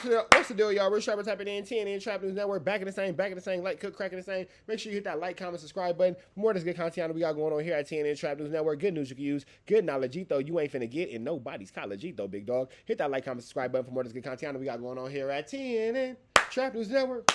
What's the deal, y'all? Real Sharper tapping in, TNN Trap News Network, back in the same, like, cook, cracking the same. Make sure you hit that like, comment, subscribe button for more of this good content we got going on here at TNN Trap News Network. Good news you can use, good knowledge, though. You ain't finna get in nobody's college, though, big dog. Hit that like, comment, subscribe button for more of this good content we got going on here at TNN Trap News Network.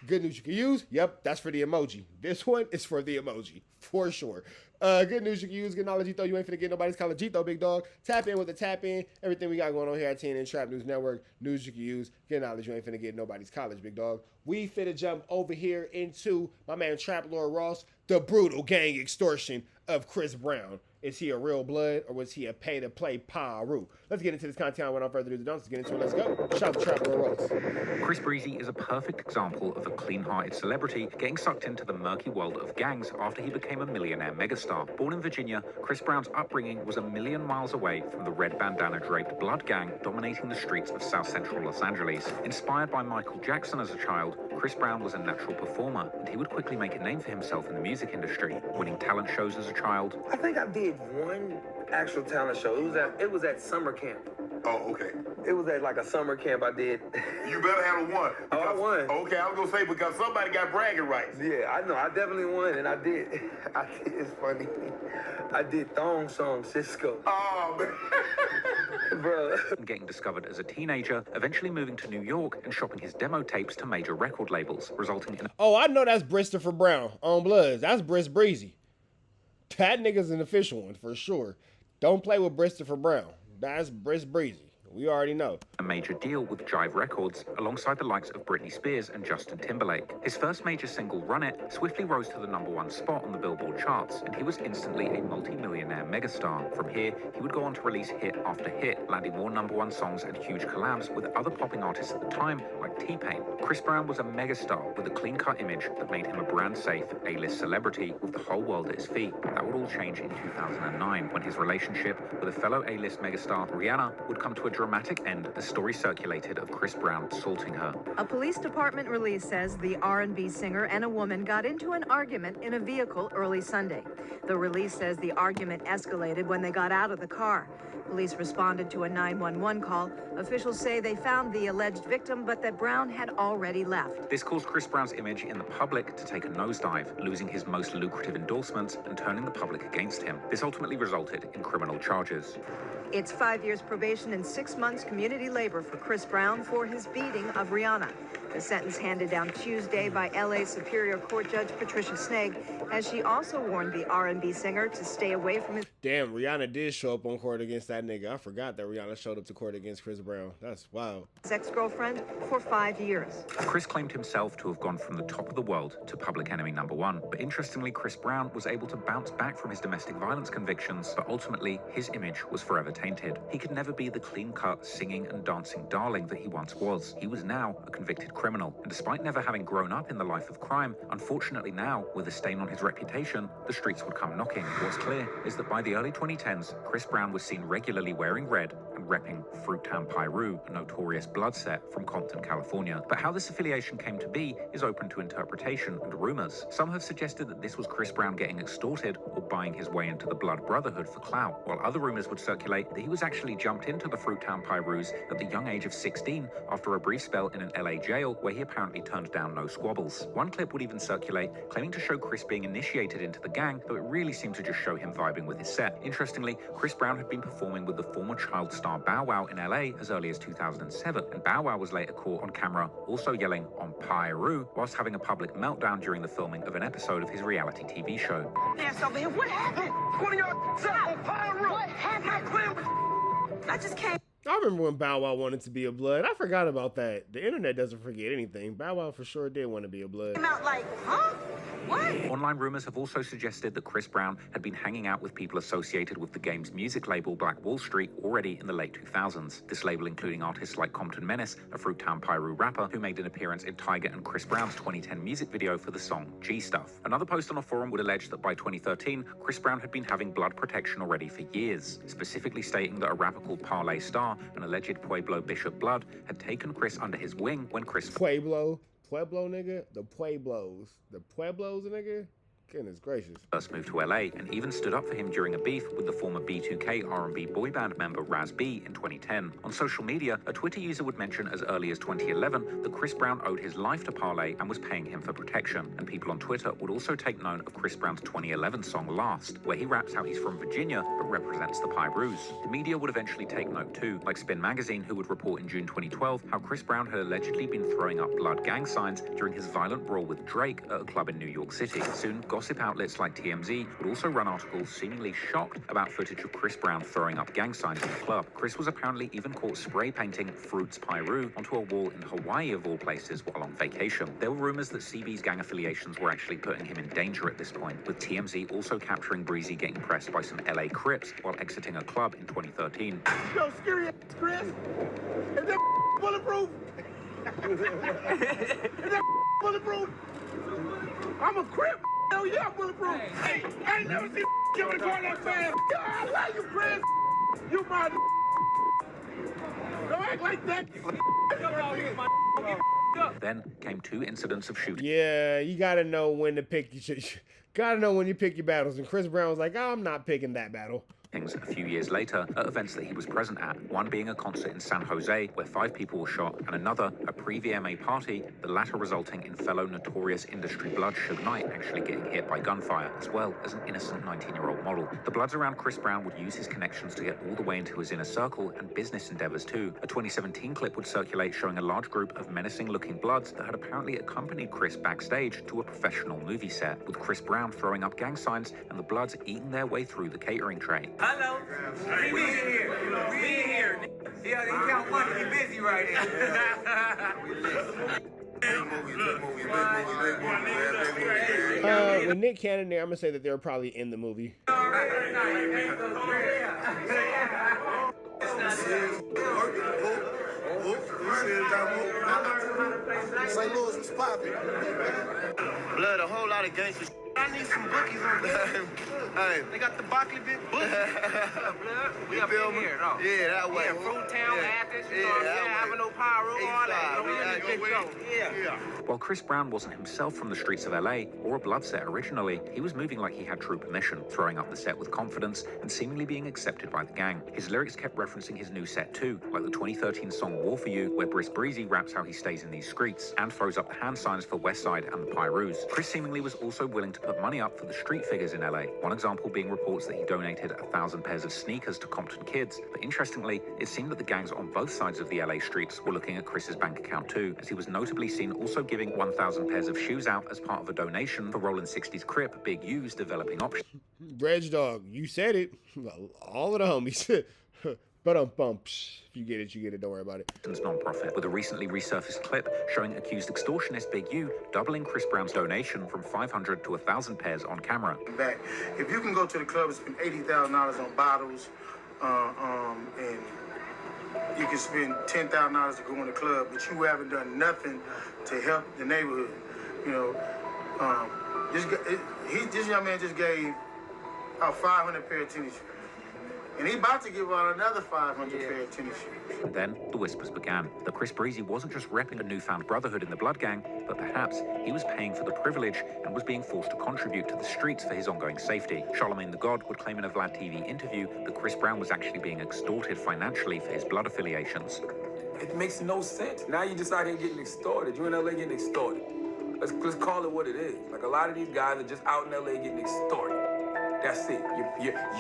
Good news you can use. Yep, that's for the emoji. This one is for the emoji, for sure. Good news you can use. Good knowledge, though. You ain't finna get nobody's college, though, big dog. Tap in with the tap in. Everything we got going on here at TNN Trap News Network. News you can use. Good knowledge, you ain't finna get nobody's college, big dog. We finna jump over here into my man Trap Lord Ross, the brutal gang extortion of Chris Brown. Is he a real blood or was he a pay-to-play Pirus? Let's get into this content without further ado. Let's get into it. Let's go. Shout out to Trap Lord Ross. Chris Breezy is a perfect example of a clean-hearted celebrity getting sucked into the murky world of gangs after he became a millionaire megastar. Born in Virginia, Chris Brown's upbringing was a million miles away from the red bandana-draped blood gang dominating the streets of South Central Los Angeles. Inspired by Michael Jackson as a child, Chris Brown was a natural performer, and he would quickly make a name for himself in the music industry, winning talent shows as a child. I think I did one actual talent show. It was at summer camp. Oh, okay. It was at like a summer camp I did. You better have one. Oh, I won. Okay, I was gonna say because somebody got bragging rights. Yeah, I know. I definitely won, and I did. It's funny. I did Thong Song Cisco. Oh, man. Bro. Getting discovered as a teenager, eventually moving to New York and shopping his demo tapes to major record labels, resulting in... Oh, I know that's Christopher Brown on Bloods. That's Briss Breezy. That nigga's an official one for sure. Don't play with Christopher Brown. That's Briss Breezy. We already know. A major deal with Jive Records, alongside the likes of Britney Spears and Justin Timberlake. His first major single, Run It, swiftly rose to the #1 spot on the Billboard charts, and he was instantly a multi-millionaire megastar. From here, he would go on to release hit after hit, landing more #1 songs and huge collabs with other popping artists at the time, like T-Pain. Chris Brown was a megastar with a clean-cut image that made him a brand-safe A-list celebrity with the whole world at his feet. That would all change in 2009, when his relationship with a fellow A-list megastar, Rihanna, would come to a dramatic end. The story circulated of Chris Brown assaulting her. A police department release says the R&B singer and a woman got into an argument in a vehicle early Sunday. The release says the argument escalated when they got out of the car. Police responded to a 911 call. Officials say they found the alleged victim, but that Brown had already left. This caused Chris Brown's image in the public to take a nosedive, losing his most lucrative endorsements and turning the public against him. This ultimately resulted in criminal charges. It's 5 years probation and 6 months community labor for Chris Brown for his beating of Rihanna. The sentence handed down Tuesday by LA Superior Court Judge Patricia Sneg, as she also warned the R&B singer to stay away from his... Damn, Rihanna did show up on court against that nigga. I forgot that Rihanna showed up to court against Chris Brown. That's wild. ex-girlfriend for 5 years. Chris claimed himself to have gone from the top of the world to public enemy #1. But interestingly, Chris Brown was able to bounce back from his domestic violence convictions, but ultimately, his image was forever tainted. He could never be the clean-cut, singing and dancing darling that he once was. He was now a convicted criminal, and despite never having grown up in the life of crime, unfortunately now, with a stain on his reputation, the streets would come knocking. What's clear is that by the early 2010s, Chris Brown was seen regularly wearing red and repping Fruittown Pirus, a notorious blood set from Compton, California. But how this affiliation came to be is open to interpretation and rumors. Some have suggested that this was Chris Brown getting extorted or buying his way into the Blood Brotherhood for clout, while other rumors would circulate that he was actually jumped into the Fruittown Pirus at the young age of 16 after a brief spell in an LA jail where he apparently turned down no squabbles. One clip would even circulate claiming to show Chris being initiated into the gang, though it really seemed to just show him vibing with his set. Interestingly, Chris Brown had been performing with the former child star Bow Wow in LA as early as 2007, and Bow Wow was later caught on camera also yelling on Pirus whilst having a public meltdown during the filming of an episode of his reality TV show. Yes, over here. What happened? One of y'all said on Pirus. What happened? I just can't. I remember when Bow Wow wanted to be a blood. I forgot about that. The internet doesn't forget anything. Bow Wow for sure did want to be a blood. Came out like, huh? What? Online rumors have also suggested that Chris Brown had been hanging out with people associated with the game's music label Black Wall Street already in the late 2000s. This label including artists like Compton Menace, a Fruittown Pirus rapper who made an appearance in Tyga and Chris Brown's 2010 music video for the song G Stuff. Another post on a forum would allege that by 2013, Chris Brown had been having blood protection already for years, specifically stating that a rapper called Parlay Star, an alleged Pueblo Bishop Blood, had taken Chris under his wing when Chris... Pueblo nigga? The Pueblos, nigga? Goodness gracious. First moved to LA and even stood up for him during a beef with the former B2K R&B boy band member Raz B in 2010. On social media, a Twitter user would mention as early as 2011 that Chris Brown owed his life to Parlay and was paying him for protection. And people on Twitter would also take note of Chris Brown's 2011 song Last, where he raps how he's from Virginia but represents the Pirus. The media would eventually take note too, like Spin Magazine, who would report in June 2012 how Chris Brown had allegedly been throwing up blood gang signs during his violent brawl with Drake at a club in New York City. Soon, gossip outlets like TMZ would also run articles seemingly shocked about footage of Chris Brown throwing up gang signs in the club. Chris was apparently even caught spray painting Fruits Piru onto a wall in Hawaii of all places while on vacation. There were rumors that CB's gang affiliations were actually putting him in danger at this point, with TMZ also capturing Breezy getting pressed by some LA Crips while exiting a club in 2013. Yo, scary ass Chris. Is that bulletproof? Is that bulletproof? I'm a Crip. Hell yeah, bulletproof. Hey, I ain't never seen you in the car that fast. Yo, I like you, Chris. You my don't act like that. Then came 2 incidents of shooting. Yeah, you gotta know when to pick your gotta know when you pick your battles. And Chris Brown was like, I'm not picking that battle. A few years later at events that he was present at, one being a concert in San Jose where 5 people were shot, and another a pre-VMA party, the latter resulting in fellow Notorious industry blood Suge Knight actually getting hit by gunfire, as well as an innocent 19-year-old model. The Bloods around Chris Brown would use his connections to get all the way into his inner circle and business endeavors too. A 2017 clip would circulate showing a large group of menacing-looking Bloods that had apparently accompanied Chris backstage to a professional movie set, with Chris Brown throwing up gang signs and the Bloods eating their way through the catering tray. Hello. We in here. We in here. Yeah, he count money. He busy right here. With Nick Cannon there, I'm gonna say that they were probably in the movie. St. Louis was popping. Blood, a whole lot of gangsters. I need some bookies on there. Hey, they got the Bockley bit bookies. We up in here, though. Yeah, that way. Yeah, Fruit Town, Athens, you know what I'm saying? Avenue Pyro, all that. Yeah. While Chris Brown wasn't himself from the streets of LA or a Blood set originally, he was moving like he had true permission, throwing up the set with confidence and seemingly being accepted by the gang. His lyrics kept referencing his new set too, like the 2013 song War For You, where Briss Breezy raps how he stays in these streets and throws up the hand signs for Westside and the Pirus. Chris seemingly was also willing to put money up for the street figures in LA. One example being reports that he donated 1,000 pairs of sneakers to Compton kids. But interestingly, it seemed that the gangs on both sides of the LA streets were looking at Chris's bank account too, as he was notably seen also giving 1,000 pairs of shoes out as part of a donation for Rollin 60's Crip Big U's developing options. Reg Dog, you said it. All of the homies. But if you get it, you get it. Don't worry about it. Non-profit, with a recently resurfaced clip showing accused extortionist Big U doubling Chris Brown's donation from 500 to 1,000 pairs on camera. Back. If you can go to the club and spend $80,000 on bottles, and you can spend $10,000 to go in the club, but you haven't done nothing to help the neighborhood, you know, this young man just gave out 500 pair of tennis shoes. And he about to give out another 500 pair of tennis shoes. And then the whispers began that Briss Breezy wasn't just repping a newfound brotherhood in the Blood Gang, but perhaps he was paying for the privilege and was being forced to contribute to the streets for his ongoing safety. Charlamagne the God would claim in a Vlad TV interview that Chris Brown was actually being extorted financially for his blood affiliations. It makes no sense. Now you just out here getting extorted. You're in LA getting extorted. Let's call it what it is. Like a lot of these guys are just out in LA getting extorted. That's it.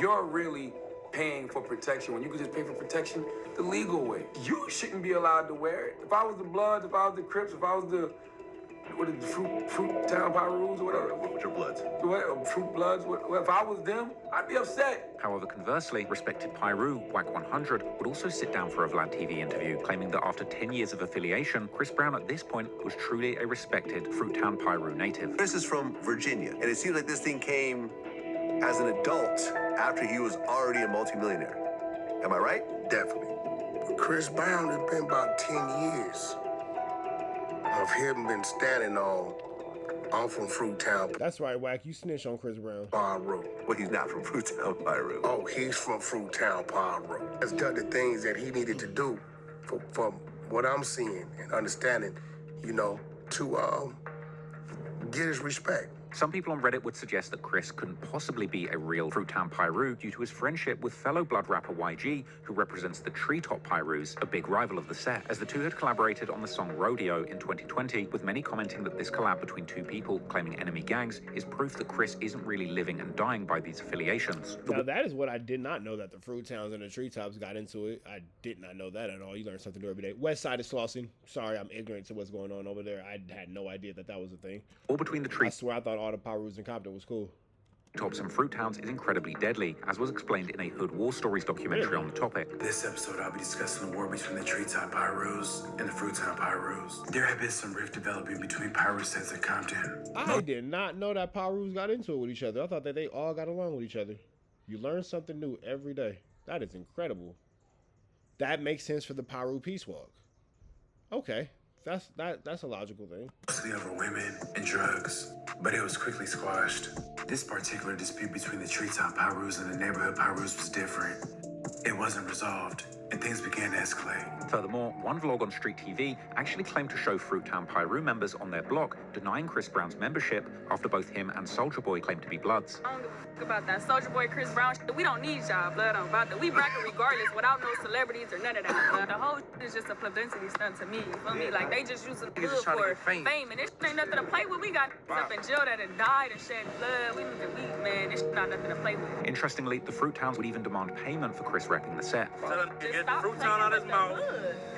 You're really paying for protection when you could just pay for protection the legal way. You shouldn't be allowed to wear it. If I was the Bloods, if I was the Crips, if I was the Fruit Town Pirus or whatever. What your Bloods? Fruit Bloods. If I was them, I'd be upset. However, conversely, respected Piru, WACK 100, would also sit down for a Vlad TV interview, claiming that after 10 years of affiliation, Chris Brown at this point was truly a respected Fruit Town Piru native. Chris is from Virginia, and it seems like this thing came as an adult after he was already a multimillionaire. Am I right? Definitely. Chris Brown has been about 10 years of him been standing on I'm from Fruit Town. That's right, Wack. You snitch on Chris Brown. Pyro. Well, he's not from Fruit Town Pyro. Oh, he's from Fruit Town Pyro. Has done the things that he needed to do from what I'm seeing and understanding, you know, to get his respect. Some people on Reddit would suggest that Chris couldn't possibly be a real Fruittown Piru due to his friendship with fellow blood rapper YG, who represents the Treetop Pirus, a big rival of the set, as the two had collaborated on the song Rodeo in 2020, with many commenting that this collab between two people claiming enemy gangs is proof that Chris isn't really living and dying by these affiliations. Now that is what I did not know, that the Fruittowns and the Treetops got into it. I did not know that at all. You learn something new every day. West Side is flossing. Sorry, I'm ignorant to what's going on over there. I had no idea that that was a thing. All between the trees. I swear I thought all the Pirus in Compton was cool. Tops and Fruittowns is incredibly deadly, as was explained in a Hood War Stories documentary on the topic. This episode, I'll be discussing the war between the Treetop Pirus and the Fruittown Pirus. There have been some rift developing between Pirus sets in Compton. I did not know that Pirus got into it with each other. I thought that they all got along with each other. You learn something new every day. That is incredible. That makes sense for the Piru Peace Walk. Okay. That's a logical thing. Mostly over women and drugs, but it was quickly squashed. This particular dispute between the Treetop Pirus and the neighborhood Pirus was different. It wasn't resolved, and things began to escalate. Furthermore, one vlog on Street TV actually claimed to show Fruittown Piru members on their block denying Chris Brown's membership after both him and Soulja Boy claimed to be Bloods. I don't give a fuck about that Soulja Boy, Chris Brown shit. We don't need y'all blood on about that. We rockin' regardless without no celebrities or none of that. Blood. The whole shit is just a publicity stunt to me. You feel me? Like they just using the hood for fame, and this shit ain't nothing to play with. We got up in jail that had died and shed blood. We need to weep, man. This shit not nothing to play with. Interestingly, the Fruittowns would even demand payment for Chris repping the set. Tell him to get the Fruittown out of his mouth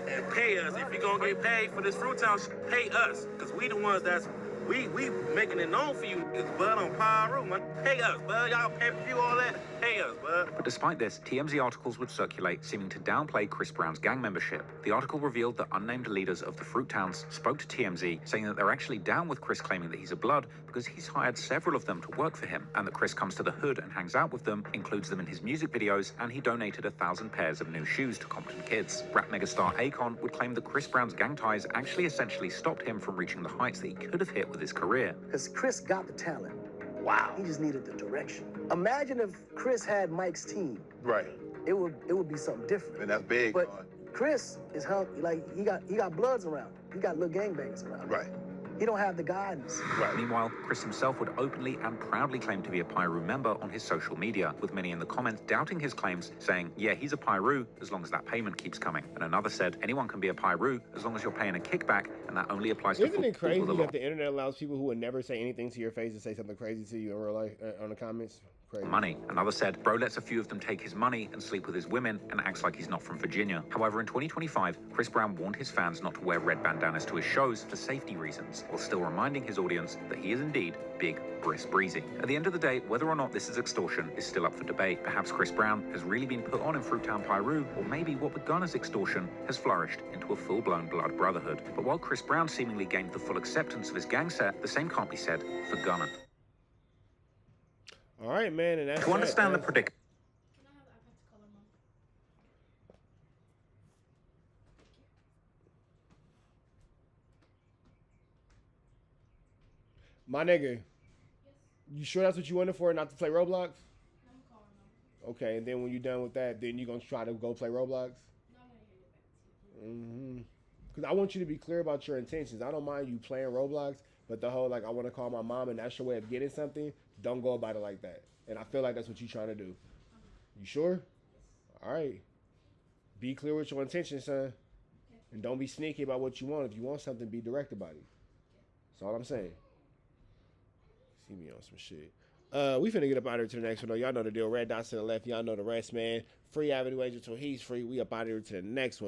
and pay us. If you're gonna get paid for this Fruittown, pay us. Cause we the ones that's we making it known for you. It's blood on Piru, man. Pay us, bud. Y'all pay per view all that. Pay us, bud. But despite this, TMZ articles would circulate seeming to downplay Chris Brown's gang membership. The article revealed that unnamed leaders of the Fruittowns spoke to TMZ, saying that they're actually down with Chris claiming that he's a Blood because he's hired several of them to work for him, and that Chris comes to the hood and hangs out with them, includes them in his music videos, and he donated 1,000 pairs of new shoes to Compton kids. Rap megastar Akon would claim that Chris Brown's gang ties actually essentially stopped him from reaching the heights that he could have hit with his career. Because Chris got the talent. Wow. He just needed the direction. Imagine if Chris had Mike's team. Right. It would be something different. And that's big. But Chris is like he got Bloods around. He got little gangbangers around. Right. He don't have the guidance. Right. Meanwhile, Chris himself would openly and proudly claim to be a Piru member on his social media, with many in the comments doubting his claims, saying, yeah, he's a Piru as long as that payment keeps coming. And another said, anyone can be a Piru as long as you're paying a kickback, and that only applies to Isn't it crazy that the internet allows people who would never say anything to your face to say something crazy to you in real life on the comments? Crazy. Money. Another said, bro lets a few of them take his money and sleep with his women and acts like he's not from Virginia. However, in 2025, Chris Brown warned his fans not to wear red bandanas to his shows for safety reasons, while still reminding his audience that he is indeed Big Briss Breezy. At the end of the day, whether or not this is extortion is still up for debate. Perhaps Chris Brown has really been put on in Fruittown Piru, or maybe what begun as extortion has flourished into a full-blown blood brotherhood. But while Chris Brown seemingly gained the full acceptance of his gang set, the same can't be said for Gunna. All right, man, and that's to understand the predicament. My nigga, you sure that's what you wanted for, not to play Roblox? Okay, and then when you're done with that, then you're gonna try to go play Roblox? Because I want you to be clear about your intentions. I don't mind you playing Roblox, but the whole, like, I want to call my mom and that's your way of getting something, don't go about it like that. And I feel like that's what you're trying to do. You sure? All right. Be clear with your intentions, son. And don't be sneaky about what you want. If you want something, be direct about it. That's all I'm saying. See me on some shit. We finna get up out of here to the next one, though. Y'all know the deal. Red dots to the left. Y'all know the rest, man. Free Avenue Agent till he's free. We up out of here to the next one.